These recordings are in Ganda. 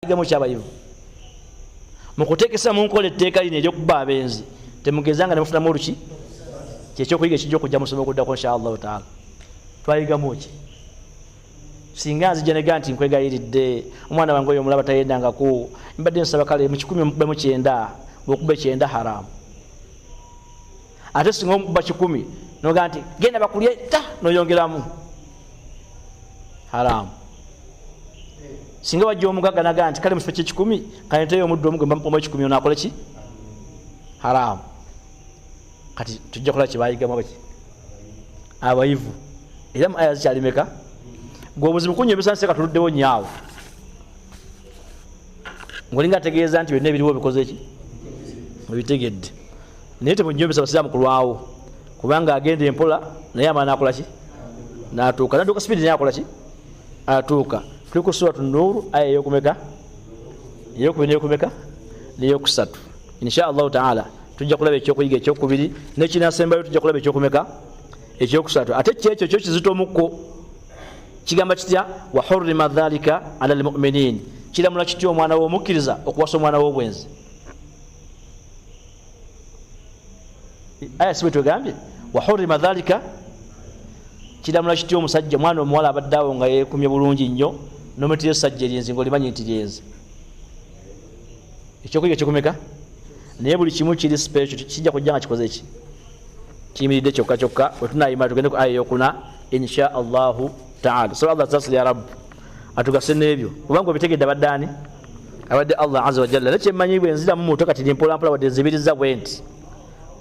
gamo kyabayivu mukutekesa munkola etteeka lino eryokuba abenzi temugezanga ne mufuna muluki kyekyokuyiga ekijja okujja musome okuddako inshallah taala twayigamu ki singa nzija nega nti nkwegayiridde omwana wange oyo omulaba tayendangako mbadde nsaba kale mu 19 bwokuba 9 haramu ate singa omukuba 10 noga nti genda bakulye noyongeramu haramu singa wajja omugaga naga nti kale mu kifo kye 10 kanteyo omuddu omugwe mbamu 10 onakola ki haramu kati tujja kola kibayigamu abaki abayivu era mu aya zikyalimeka gwobuzibu kunyebesa nseka tuluddewo nyaawo ngolinga ategeeza nti byonna ebiriwo bikoze ki mubitegedde naye temunyebesa basiraamu kulwawo kubanga agenda empola naye amaana akola ki natuuka naduuka sipidi naye akola ki atuuka tuli ku suratu nuuru aya eyokumeka eyokumeka neyokusatu insha allahu taala tujja kulaba ekyokuyiga ekyokubiri nekinasembayo tujja kulaba ekyokumeka ekyokusatu ate kyekyo kyo kizito omukko kigamba kitya wa hurrima dhalika ala almu'minin kiramula kitya omwana w'omukkiriza okuwasa omwana w'obwenzi aya sibe tugambye wa hurrima dhalika kiramula kitya omusajja mwana omuwala abaddeawo nga yeekumye bulungi nnyo nomutira essajja eryenzi ng'olimanyi nti lyenzi ekyokuyiga ekyokumeka naye buli kimu kiri special kijja kujja nga kikoze ki kiyimiridde kyokka kyokka bwe tunayima tugende ku aya eyokuna insha allahu taala so allah tasli ya rabb atugase n'ebyo kubanga obitegedde abaddaani abadde allah azza wa jalla nekyemmanyi bwe nziramu muto kati mpolampola wadde nzibiriza bwe nti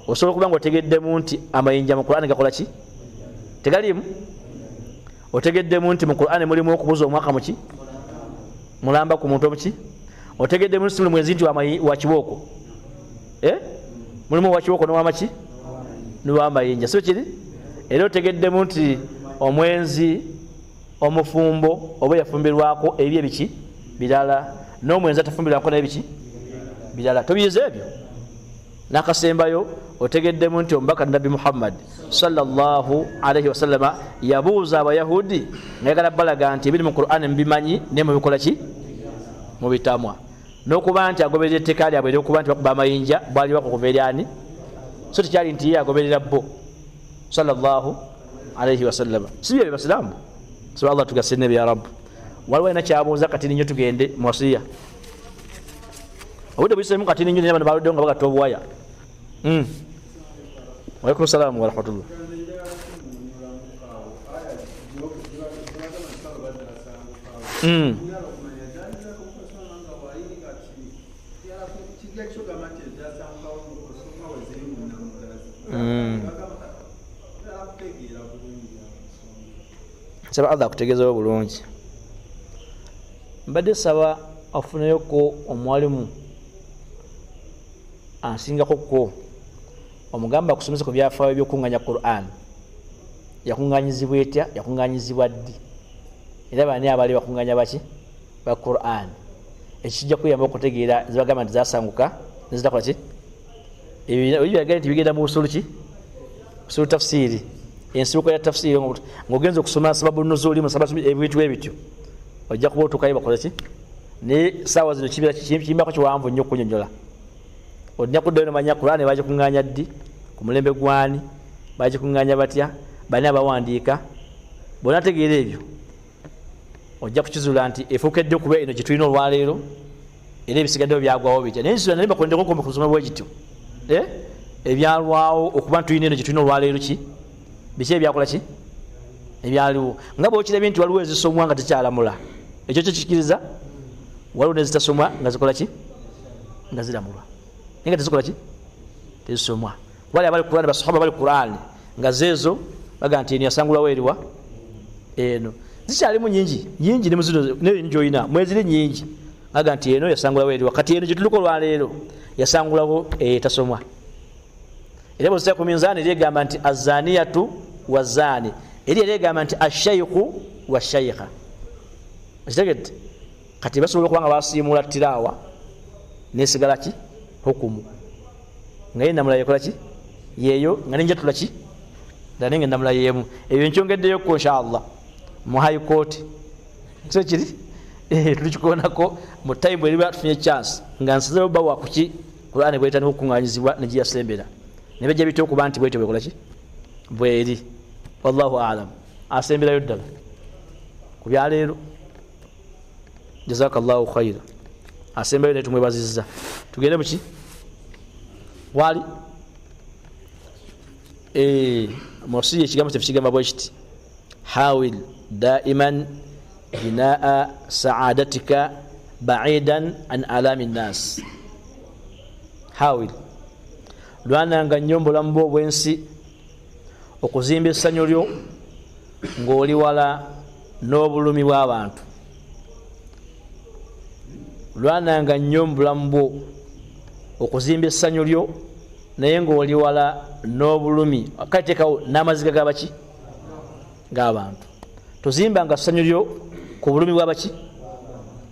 osobola okuba nga otegeddemu nti amayinja mu qur'ani gakola ki tegaliimu otegeddemu nti mu qur'ani mulimu okubuza omwaka muki mulamba ku muntu omuki otegeddemu nti muli mwezi nti wa kibooko mulimu wa kibooko n'owamaki n'owamayinja so kiri era otegeddemu nti omwenzi omufumbo oba yafumbirwako ebyo ebiki birala n'omwenzi atafumbirwako n'ebiki birala tobiyiza ebyo nakasembayo otegeddemu nti omubaka nabbi muhammad sallallahu alaihi wasallama yabuuza abayahudi ngayagala balaga nti ebiri mu qur'ani mubimanyi ne mubikola ki mubitamwa n'okuba nti agoberera etteeka lyabwe ery'okuba nti bakuba amayinja bwali bakukuva eryani so tekyali nti ye agoberera bo sallallahu alaihi wasallama sibyo basiramu so allah tugase nebe ya rabbu waliwo alina kyabuuza kati ninyo tugende mwasiya obudde buyisemu kati ninyo nabano baluddewo nga bagatta obuwaya walaikum salaamu warahmatullah saba allah akutegeezawo bulungi mbadde saba afuneyoko omwalimu ansingako omugamba akusomesa ku byafaayo ebyokunganya Qur'an yakunganyizibwa etya yakunganyizibwa ddi era bani abali bakunganya baki ba Qur'an ekijja kuyamba okutegeera zibagamba nti zasanguka nezitakola ki ebyo byagenda nti bigenda mu usulu ki usulu tafsiri ensibuko ya tafsiri ngogenza okusoma sababu nuzuli mu sababu ebintu ebityo ojja kuba otukayo bakola ki ne sawa zino kibira kimbako kiwanvu nnyo okunyonyola ojja kuddayo nomanya Qur'an baje kunganya ddi ku mulembe gwani baje kunganya batya bani abawandiika bona tegeera ebyo ojja kukizula nti efukedde okuba eno gyetulina olwaleero era ebisigaddeyo byagwawo bitya naye nsula naye bakwendeko okumba ku lusoma bwegityo ebyalwawo okuba ntulina eno gyetulina olwaleero ki biki ebyakola ki ebyaliwo nga bwokirabye nti waliwo ezisomwa nga tekyalamula ekyo kyekikiriza waliwo nezitasomwa nga zikola ki nga ziramulwa naye nga tezikola ki tezisomwa wali abali Qur'ani basahaba bali Qur'ani nga zezo baga nti eno yasangulawo eriwa eno zikyalimu nyingi ne muzino nenjoyina mweziri nyingi baga nti eno yasangulawo eriwa kati eno gyetuliko olwaleero yasangulawo etasomwa era bwe zitya ku minzaani eryegamba nti azaniyatu wazani eri eryegamba nti ashaykhu washaykha kitegedde kati basobola okuba nga basiimula tiraawa nesigala ki hukumu nga ye namula yekola ki yeeyo nga nenjatula ki ddala nenge namula yeemu ebyo nkyongeddeyo ko inshallah mu high court so kiri tulikikonako mu time bwe liba tufunye chance nga nsizeo bawa kuki Qur'ani bweta n'okunganyizibwa n'egiyasembera ne bajja bityo okuba nti bwete bwekola ki bweri wallahu a'lam asemberayo ddala ku byaleero jazakallahu khaira asemberayo ne tumwebazizza tugende muki wali mosi ekigambo kyekigamba bwe kiti hawil daiman binaa saadatika ba'idan an alami nnas hawil lwananga nnyo obulamu bwo obwensi okuzimba essanyu lyo ng'oli wala n'obulumi bw'abantu lwananga nnyo obulamu bwo okuzimba essanyu lyo naye ng'oli wala n'obulumi kateekawo n'amaziga g'abaki g'abantu tozimbanga ssanyu lyo ku bulumi bw'abaki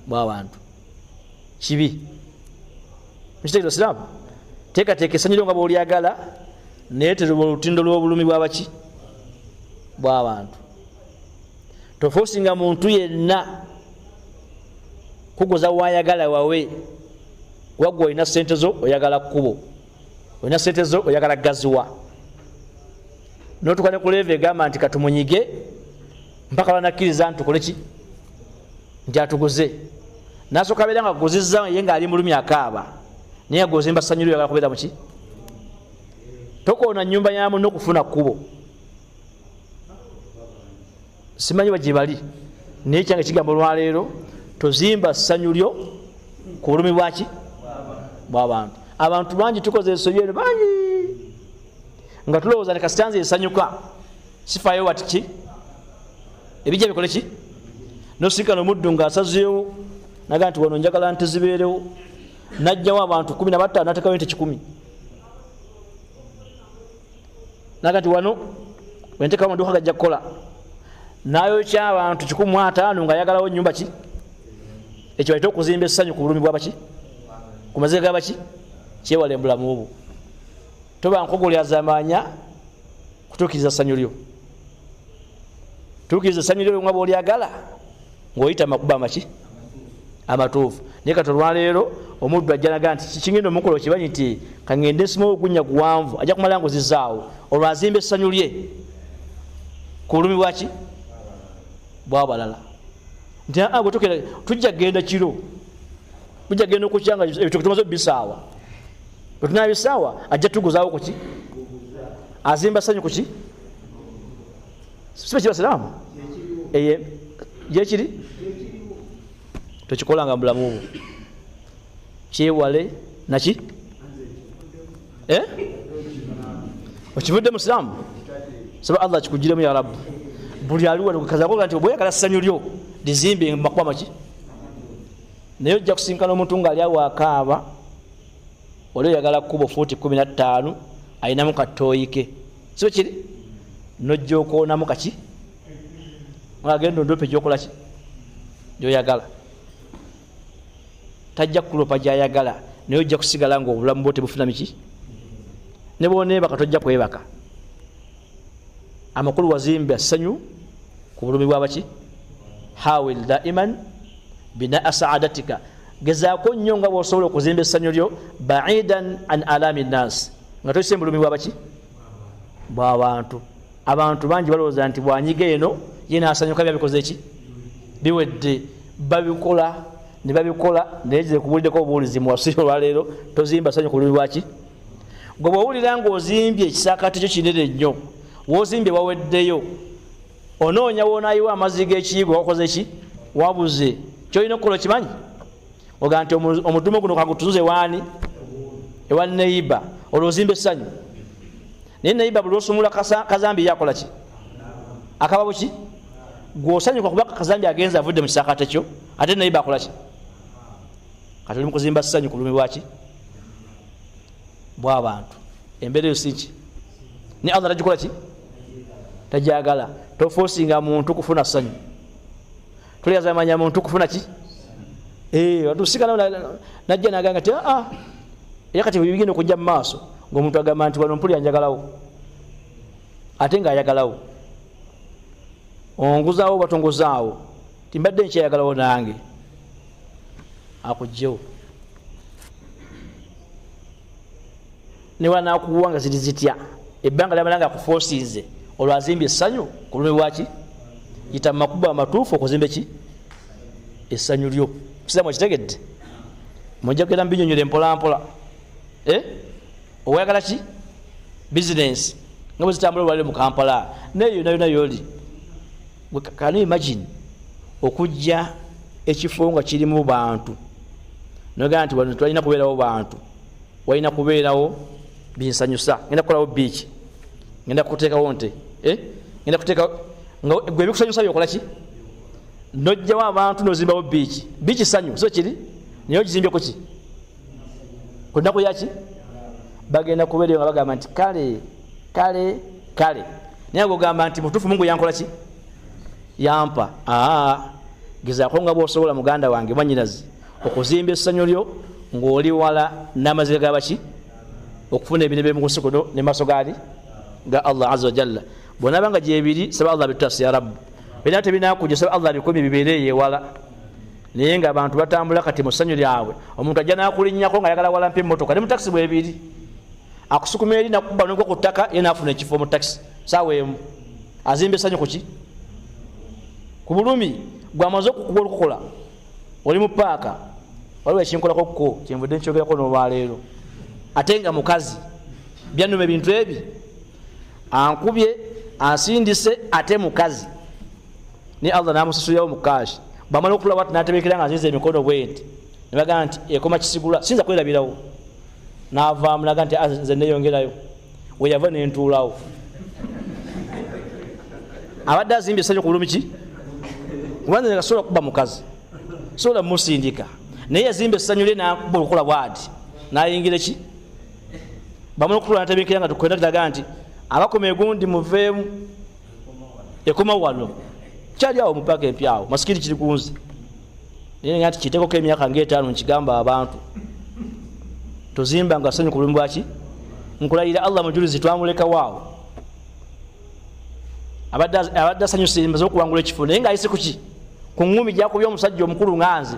bw'abantu kibi mukitegeera siraamu teekateeka essanyu lyo nga bw'olyagala naye teruba olutindo lw'obulumi bw'abaki bw'abantu tofuusinga muntu yenna kugoza wayagala wawe wagwa olina sente zo oyagala kkubo olina sente zo oyagala gaziwa notukane ku level egamba nti katumunyige mpaka banakkiriza nti tukole ki nti atuguze nasooka abeera nga aguzizza ye ng'ali mu lumi akaaba naye agozimba ssanyu lyo oyagala kubeera muki tokoona nnyumba ya munno okufuna kkubo simanyi bagye bali naye kyange kigambo olwaleero tozimba ssanyu lyo ku bulumi bwaki bw'abantu abantu bangi tukoze ensobi eno bangi nga tulowooza ne kasitanze esanyuka sifaayo wati ki ebijja bikole ki nosirikana omuddu ng'asazeewo naga nti wano njagala nti zibeerewo najjawo abantu 15 natekawo nti 100 naga nti wano wentekawo amaduuka gajja kukola nayokya abantu 15 ng'ayagalawo nnyumba ki ekyo balina okuzimba essanyu ku bulumi bw'abaki ku maziga g'abaki kyewala embulamu obwo toba nkogolyazaamaanya kutuukiriza ssanyu lyo tuukiriza essanyu lyo nga bw'olyagala ng'oyita amakuba amaki amatuufu naye kati olwaleero omuddu ajja naga nti kingenda omukola okimanyi nti kangende nsima ogunnya guwanvu ajja kumala ngozizaawo olwo azimba essanyu lye ku bulumi bwaki bw'abalala nti bwe tukera tujja genda kiro tujja genda okukyanga ebyo tumaze bisaawa bwe tunaba bisaawa ajja tuguzaawo kuki azimba ssanyu kuki siba kibasiraamu gyekiri tokikolanga mubulamu obwo kyewale naki okivudde musiraamu saba allah kikugiremu ya rabbi buli aliwakazakoga nti obweyagala ssanyu lyo lizimbe makuba maki naye ojja kusinkana omuntu ng'ali awo akaaba oli oyagala kkubo fuuti 15 ayinamu katooyi ke so kiri nojja okwonamu kaki agenda ondope gyokola ki gyoyagala tajja kulopa gyayagala naye ojja kusigala nga obulamu bwo tebufuna miki ne bwoneebaka tojja kwebaka amakulu wazimba ssanyu ku bulumi bw'abaki hawil daiman binaa saadatika gezaako nnyo nga bw'osobola okuzimba essanyu lyo baidan an alami nnas nga toyise bulumi bw'abaki bw'abantu abantu bangi balowooza nti bwanyiga eno ye naasanyuka byabikoze eki biwedde babikola ne babikola naye gye kubuliddeko obuwulizi mu wasiri olwaleero tozimba ssanyu ku bulumi bwaki gwe bw'owulira ng'ozimbye ekisaakaate kyo kinene nnyo w'ozimbye waweddeyo onoonya wonaayiwa amazzi g'ekiyigo wakoze ki wabuze kyolina okukola kimanyi oga nti omudumu guno kagutuzuze waani ewa neiba olwo ozimba essanyu naye neiba buli osumula kazambi yakola ki akaba buki gw'osanyuka kuba kazambi agenza avudde mu kisaakaate kyo ate neiba akola ki kati oli mu kuzimba ssanyu ku bulumi bwaki bw'abantu embeera eyo si ki ne allah tagikola ki tajagala tofuusinga muntu kufuna ssanyu tulyazamanya muntu kufuna ki watusikana najja naganga ti era kati bigenda okujja mu maaso ng'omuntu agamba nti wano mpuli anjagalawo ate ng'ayagalawo onguzaawo batongozaawo timbadde nkyayagalawo nange akujjewo niwanakuwa nga ziri zitya ebbanga lyamala nga akufosinze olwo azimbye essanyu ku lulimi bwaki yita makubo amatuufu okuzimba ki essanyu lyo kisiramu ekitegedde mujja kugenda mubinyonyole mpolampola owayagala ki bizinensi nga bwe zitambula olwaliro mu Kampala neyo yona yoli can you imagine okujja ekifo nga kirimu bantu nogaa nti wano twalina kubeerawo bantu walina kubeerawo binsanyusa ngenda kukolawo biiki ngenda kuteekawo nte ngenda kuteeka gwe bikusanyusa byokola ki nojjawo abantu nozimbawo biiki sanyu so kiri naye ogizimbyeko ki ku nnaku yaki bagenda kubeerayo nga bagamba nti kale naye gogamba nti mutuufu Mungu yankola ki yampa gezaako nga bwosobola muganda wange mwanyinazi okuzimba essanyu lyo ng'oli wala n'amazira gabaki okufuna ebintu mu nsi kuno ne maaso gaali ga Allah azza wa jalla bw'onaaba nga gyebiri saba Allah bitasi ya rabbi bina tebinaakujja saba Allah bikumi bibeere ewala naye nga abantu batambula kati mu ssanyu lyabwe omuntu ajja n'akulinnyako nga ayagala wala mpa emmotoka ne mu takisi bwebiri akusukuma eri nakuba nogwa ku ttaka ye n'afuna ekifo mu takisi saawa emu azimba essanyu ku ki ku bulumi gwamaze okukuba olukukola oli mu paaka waliwo ekinkolako ko kyenvudde nkyogerako n'olwaleero ate nga mukazi byannuma ebintu ebi ankubye ansindise ate mukazi ni Allah namususulirawo mu kaashi bamala okutula bwati n'atebeekera nga azinza emikono bwenti ne bagamba nti ekoma kisigula sinza kwerabirawo n'avaamu naga nti nze neeyongerayo we yava nentuulawo abadde azimbye essanyu ku bulumi ki kubanza nga sobola kuba mukazi sobola musindika naye yazimba essanyu lye nakuba olukola bwati nayingira ki bamala okutula n'atebeekera nga tukwenda tulaga nti abakoma egundi muveemu ekoma wano kyali awo mupaka empyawo masikiri kiri kunze naye nga nti kiteekoko emyaka ng'etaano nkigamba abantu tuzimba nga ssanyu ku bulumi bwaki nkulayira Allah mujulizi twamuleka waawo abadde asanyusa maze okuwangula ekifo naye ng'ayise kuki ku ngumi gyakubya omusajja omukulu nganze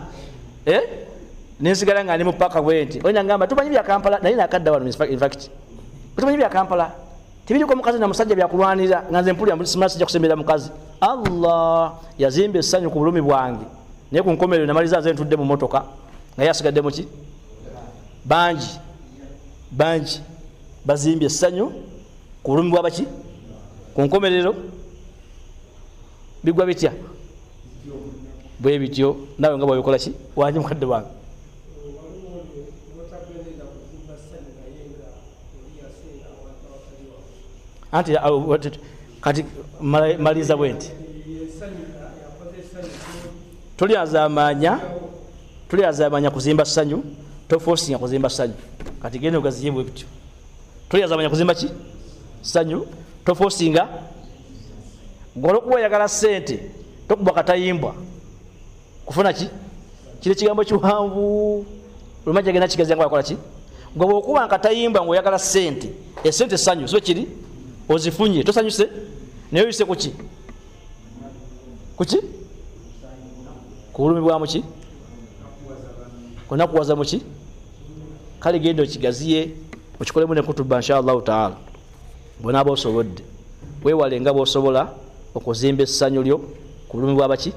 nensigala nga ndi mu paka bwenti olina ngamba tumanyi bya Kampala naye nakadda wano in fact tumanyi bya Kampala tebiriko mukazi na musajja byakulwanira nga nze mpulira simala sijja kusembera mukazi Allah yazimba essanyu ku bulumi bwange naye ku nkomerero namaliza nze ntudde mu motoka naye asigadde mu ki bangi bazimbye essanyu ku bulumi bwabaki ku nkomerero bigwa bitya bwe bityo nawe nga bwabikola ki wanyi mukadde wange anti kati maliza bwenti tulyazamanya kuzimba ssanyu tofosinga kuzimba ssanyu kati gende ogaziyebwe bityo tulyazamanya kuzimba ki ssanyu tofosinga ng'olwokuba oyagala ssente tokuba katayimbwa kufuna ki kiri kigambo kiwanvu olumajja genda kigazia nga wakola ki nga bw'okuba nkatayimbwa ng'oyagala ssente esente ssanyu so kiri ozifunye tosanyuse naye oyise kuki ku bulumi bwamuki kunakuwaza muki kale genda okigaziye okikolemu nekutuba insha Allahu taala bonaaba osobodde weewale nga bw'osobola okuzimba essanyu lyo ku bulumi bwabaki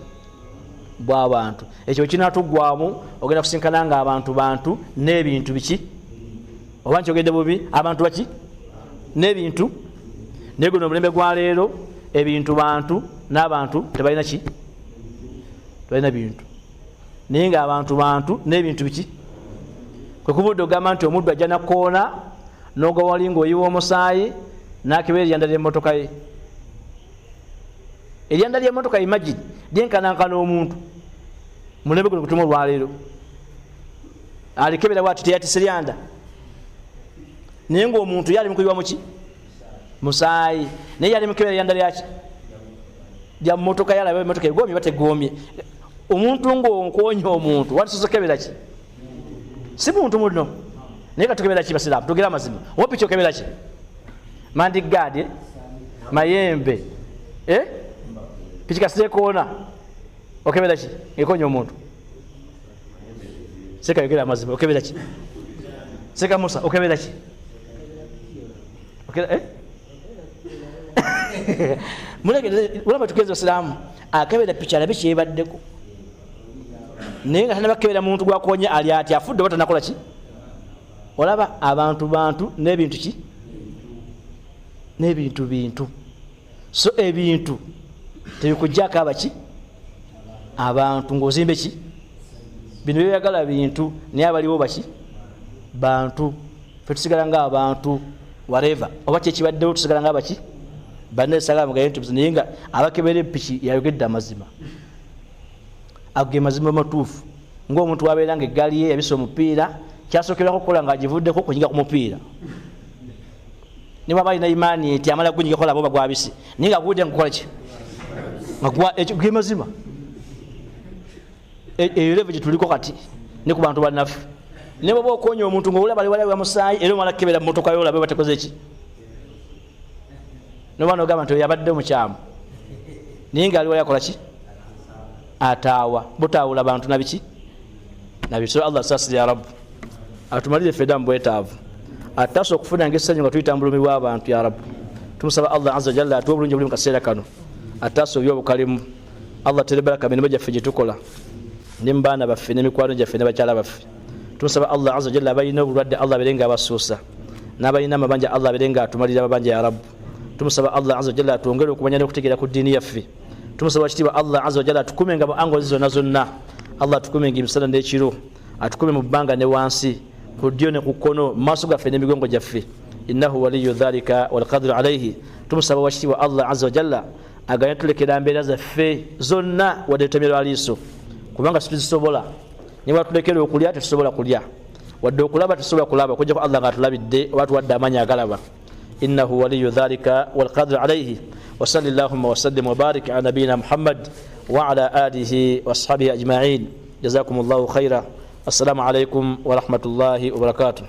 bw'abantu ekyo kinatuggwamu ogenda kusinkana nga abantu n'ebintu biki oba nti ogende bubi abantu baki n'ebintu naye guno omulembe gwa leero ebintu bantu n'abantu tebalina ki tebalina bintu naye nga abantu n'ebintu biki kwe kubudde ogamba nti omuddu ajja nakoona n'ogwa wali ng'oyiwa omusaayi n'akebera eryanda ly'emmotoka ye eryanda ly'emmotoka imagine lyenkanankana omuntu mulembe guno kutuma olwaleero alikebera bwati teyatise lyanda naye ng'omuntu yali mukuyiwa muki musaayi naye yali mukebera eryanda lyaki lya mmotoka yalaba emmotoka egoomye bategoomye omuntu ng'onkonya omuntu watisoza kebera ki si muntu muno naye katukebera ki basiraamu tugera amazima wopiki okebera ki mandigaadi mayembe piki kasirekoona okebera ki ekonya omuntu seka yogera amazima okebera ki seka Musa okebera ki okebera muleke wala batukezo salamu akebera picha labe kyebaddeko naye nga tana bakebera muntu gwakonya ali ati afudde bata nakola ki olaba abantu n'ebintu ki n'ebintu so ebintu tebikujjako abaki abantu ng'ozimbe ki bino byeyagala bintu naye abaliwo baki bantu fe tusigala nga abantu whatever oba kyekibaddewo tusigala nga baki bannesagala naye nga abakebera empiki yayogedde amazima ago ge mazima matuufu ng'omuntu wabeera nga eggaali ye yabisa omupiira kyasookerwako okukola nga agivuddeko kunyiga ku mupiira niba balina imaani nti amala gunyiga kola boba gwabisi naye nga gudde nkukola ki ekyo ge mazima eyo level gye tuliko kati ne ku bantu bannaffe ne bwoba okonya omuntu ng'owulira bali wala bamusaayi era omala kukebera mu motoka yo olabe batekoze ki nobaana ogamba nti yabadde mukyamu naye ngaali wali akola ki ataawa butaawula bantu nabiki nabiso Allah sasiri ya rabu atumalire fedda mu bwetaavu atasa okufuna ng'essanyu nga tuyita mu bulumi bw'abantu ya rabu tumusaba Allah azza jalla atuwe obulungi obuli mu kaseera kano atasa ebyobukalimu Allah terebaraka mirimu gyaffe gye tukola ne mu baana baffe n'emikwano gyaffe ne bakyala baffe tumusaba Allah azza jalla abalina obulwadde Allah abeere nga abasuusa n'abalina amabanja Allah abeere nga atumalira amabanja ya rabu tumusaba Allah azza jalla atwongere okumanya n'okutegeera ku ddiini yaffe tumusaba kitiibwa Allah azza jalla atukumenga mu ango zonna Allah atukumenga emisana n'ekiro atukume mu bbanga ne wansi ku ddyo ne ku kkono mu maaso gaffe n'emigongo gyaffe innahu waliyu dhalika walqadiru alayhi tumusaba wakitiibwa Allah azza jalla aganye tulekera mbeera zaffe zonna wadde tutemera liiso kubanga situzisobola niba tulekera okulya tetusobola kulya wadde okulaba tetusobola kulaba okujjako Allah nga atulabidde oba tuwadde amaanyi agalaba innahu waliyu dhalika walqadiru alayhi وصل اللهم وسلم وبارك على نبينا محمد وعلى آله وأصحابه أجمعين جزاكم الله خيرا السلام عليكم ورحمة الله وبركاته